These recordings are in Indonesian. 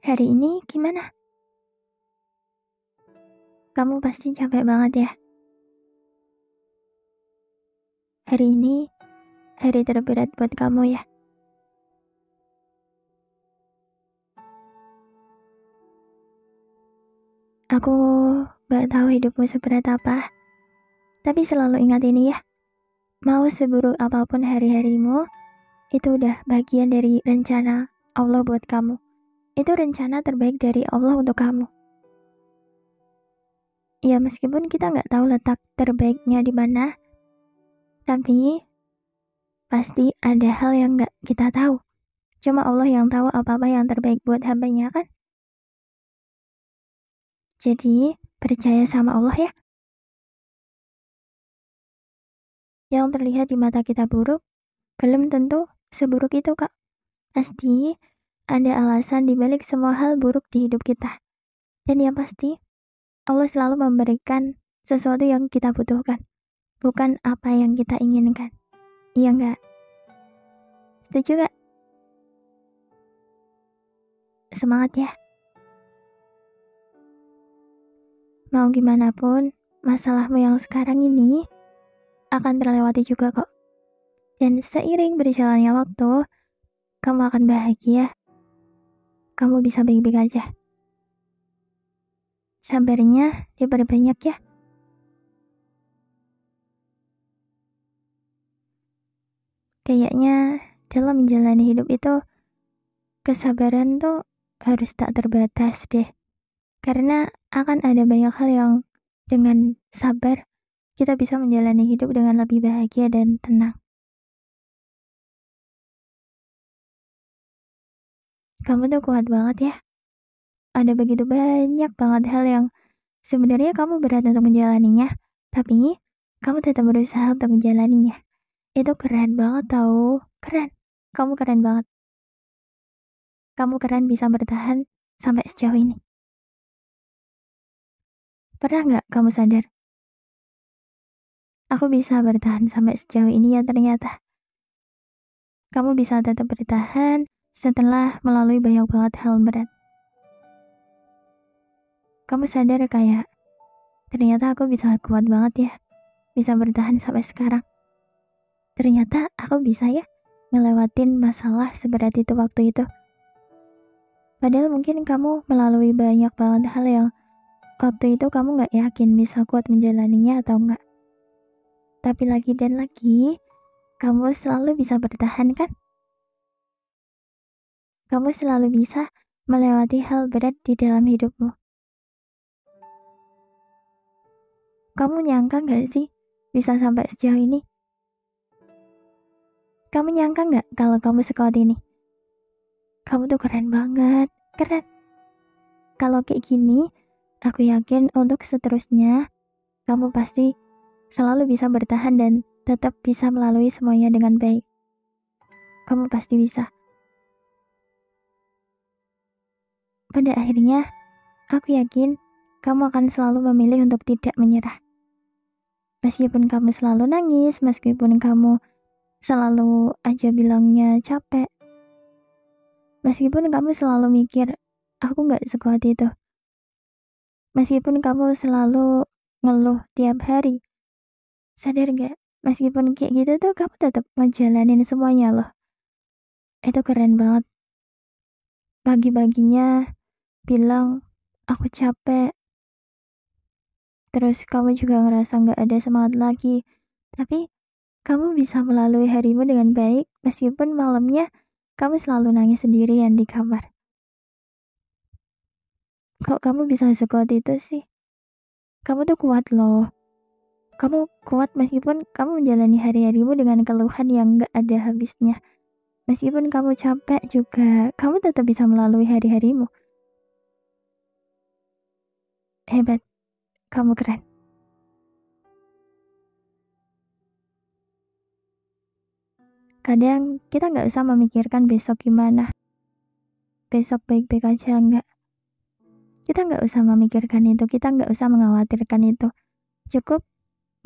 Hari ini gimana? Kamu pasti capek banget ya? Hari ini hari terberat buat kamu ya? Aku gak tahu hidupmu seberat apa, tapi selalu ingat ini ya. Mau seburuk apapun hari-harimu, itu udah bagian dari rencana Allah buat kamu. Itu rencana terbaik dari Allah untuk kamu. Ya meskipun kita gak tahu letak terbaiknya di mana, tapi pasti ada hal yang gak kita tahu. Cuma Allah yang tahu apa-apa yang terbaik buat hambanya kan? Jadi, percaya sama Allah ya. Yang terlihat di mata kita buruk, belum tentu seburuk itu, Kak. Pasti ada alasan di balik semua hal buruk di hidup kita. Dan yang pasti, Allah selalu memberikan sesuatu yang kita butuhkan, bukan apa yang kita inginkan. Iya enggak? Setuju gak? Semangat ya. Mau gimana pun, masalahmu yang sekarang ini akan terlewati juga kok. Dan seiring berjalannya waktu, kamu akan bahagia. Kamu bisa baik-baik aja. Sabarnya diperbanyak ya. Kayaknya dalam menjalani hidup itu, kesabaran tuh harus tak terbatas deh. Karena akan ada banyak hal yang dengan sabar, kita bisa menjalani hidup dengan lebih bahagia dan tenang. Kamu tuh kuat banget ya. Ada begitu banyak banget hal yang sebenarnya kamu berat untuk menjalaninya, tapi kamu tetap berusaha untuk menjalaninya. Itu keren banget tau. Keren. Kamu keren banget. Kamu keren bisa bertahan sampai sejauh ini. Pernah nggak kamu sadar? Aku bisa bertahan sampai sejauh ini ya ternyata. Kamu bisa tetap bertahan setelah melalui banyak banget hal berat. Kamu sadar kayak, ternyata aku bisa kuat banget ya. Bisa bertahan sampai sekarang. Ternyata aku bisa ya ngelewatin masalah seberat itu waktu itu. Padahal mungkin kamu melalui banyak banget hal yang waktu itu kamu gak yakin bisa kuat menjalaninya atau enggak. Tapi lagi dan lagi, kamu selalu bisa bertahan kan? Kamu selalu bisa melewati hal berat di dalam hidupmu. Kamu nyangka gak sih bisa sampai sejauh ini? Kamu nyangka gak kalau kamu sekuat ini? Kamu tuh keren banget, keren. Kalau kayak gini, aku yakin untuk seterusnya, kamu pasti selalu bisa bertahan dan tetap bisa melalui semuanya dengan baik. Kamu pasti bisa. Pada akhirnya, aku yakin kamu akan selalu memilih untuk tidak menyerah. Meskipun kamu selalu nangis, meskipun kamu selalu aja bilangnya capek, meskipun kamu selalu mikir, aku gak sekuat itu. Meskipun kamu selalu ngeluh tiap hari, sadar gak? Meskipun kayak gitu tuh kamu tetap ngejalanin semuanya loh. Itu keren banget. Pagi-paginya bilang, aku capek. Terus kamu juga ngerasa gak ada semangat lagi. Tapi kamu bisa melalui harimu dengan baik meskipun malamnya kamu selalu nangis sendirian di kamar. Kok kamu bisa sekuat itu sih? Kamu tuh kuat loh. Kamu kuat meskipun kamu menjalani hari-harimu dengan keluhan yang gak ada habisnya. Meskipun kamu capek juga, kamu tetap bisa melalui hari-harimu. Hebat, kamu keren. Kadang kita gak usah memikirkan besok gimana. Besok baik-baik aja enggak. Kita gak usah memikirkan itu, kita gak usah mengkhawatirkan itu. Cukup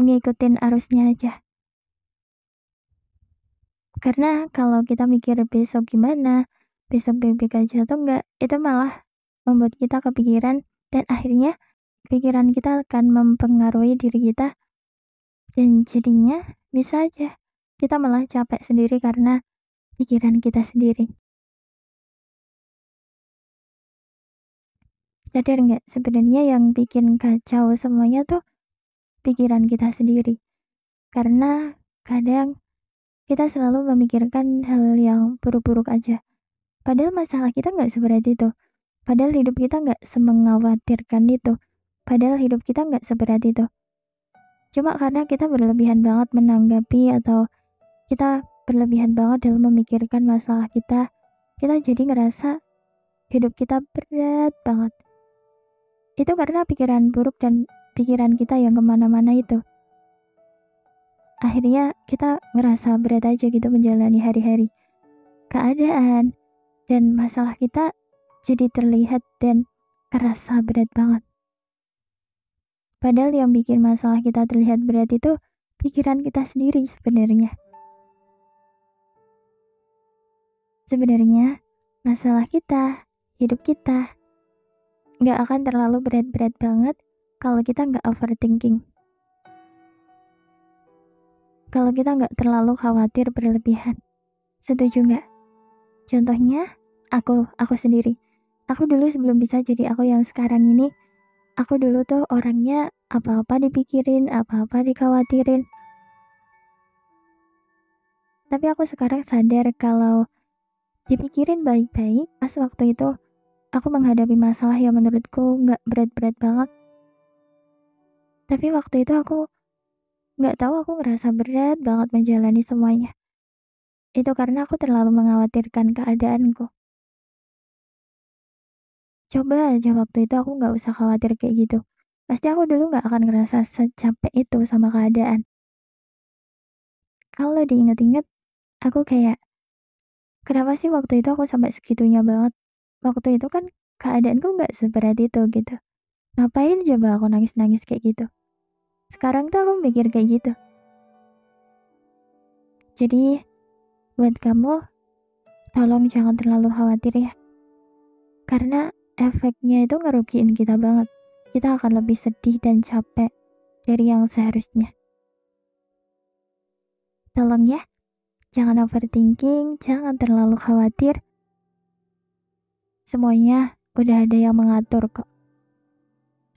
ngikutin arusnya aja. Karena kalau kita mikir besok gimana, besok baik-baik aja atau enggak, itu malah membuat kita kepikiran, dan akhirnya pikiran kita akan mempengaruhi diri kita, dan jadinya bisa aja kita malah capek sendiri karena pikiran kita sendiri. Sadar nggak, sebenarnya yang bikin kacau semuanya tuh pikiran kita sendiri. Karena kadang kita selalu memikirkan hal yang buruk-buruk aja. Padahal masalah kita nggak seberat itu. Padahal hidup kita nggak semengkhawatirkan itu. Padahal hidup kita nggak seberat itu. Cuma karena kita berlebihan banget menanggapi atau kita berlebihan banget dalam memikirkan masalah kita jadi ngerasa hidup kita berat banget. Itu karena pikiran buruk dan pikiran kita yang kemana-mana itu. Akhirnya kita ngerasa berat aja gitu menjalani hari-hari. Keadaan dan masalah kita jadi terlihat dan kerasa berat banget. Padahal yang bikin masalah kita terlihat berat itu pikiran kita sendiri sebenarnya. Sebenarnya masalah kita, hidup kita, nggak akan terlalu berat-berat banget kalau kita nggak overthinking. Kalau kita nggak terlalu khawatir berlebihan. Setuju nggak? Contohnya, aku sendiri. Aku dulu sebelum bisa jadi aku yang sekarang ini, aku dulu tuh orangnya apa-apa dipikirin, apa-apa dikhawatirin. Tapi aku sekarang sadar kalau dipikirin baik-baik, pas waktu itu aku menghadapi masalah yang menurutku nggak berat-berat banget. Tapi waktu itu aku nggak tahu, aku ngerasa berat banget menjalani semuanya. Itu karena aku terlalu mengkhawatirkan keadaanku. Coba aja waktu itu aku nggak usah khawatir kayak gitu. Pasti aku dulu nggak akan ngerasa secapek itu sama keadaan. Kalau diinget-inget, aku kayak, kenapa sih waktu itu aku sampai segitunya banget? Waktu itu kan keadaanku nggak seberat itu gitu. Ngapain coba aku nangis-nangis kayak gitu? Sekarang tuh aku mikir kayak gitu. Jadi, buat kamu, tolong jangan terlalu khawatir ya. Karena efeknya itu ngerugiin kita banget. Kita akan lebih sedih dan capek dari yang seharusnya. Tolong ya, jangan overthinking, jangan terlalu khawatir. Semuanya udah ada yang mengatur kok.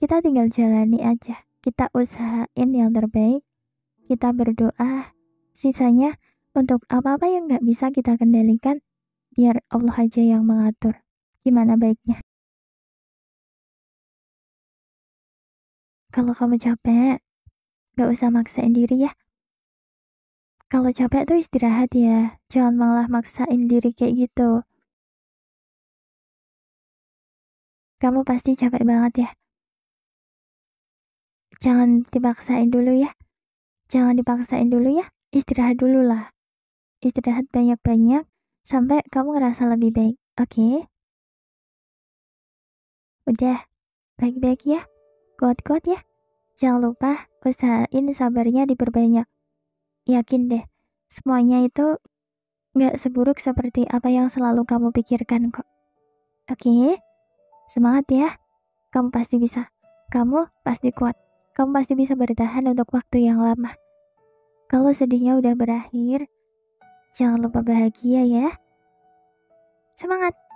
Kita tinggal jalani aja. Kita usahain yang terbaik. Kita berdoa. Sisanya untuk apa-apa yang gak bisa kita kendalikan, biar Allah aja yang mengatur. Gimana baiknya? Kalau kamu capek, gak usah maksain diri ya. Kalau capek tuh istirahat ya, jangan malah maksain diri kayak gitu. Kamu pasti capek banget ya. Jangan dipaksain dulu ya. Jangan dipaksain dulu ya. Istirahat dulu lah. Istirahat banyak-banyak sampai kamu ngerasa lebih baik. Oke? Udah, baik-baik ya. Kuat-kuat ya. Jangan lupa usahain sabarnya diperbanyak. Yakin deh, semuanya itu gak seburuk seperti apa yang selalu kamu pikirkan kok. Oke? Semangat ya. Kamu pasti bisa. Kamu pasti kuat. Kamu pasti bisa bertahan untuk waktu yang lama. Kalau sedihnya udah berakhir, jangan lupa bahagia ya. Semangat!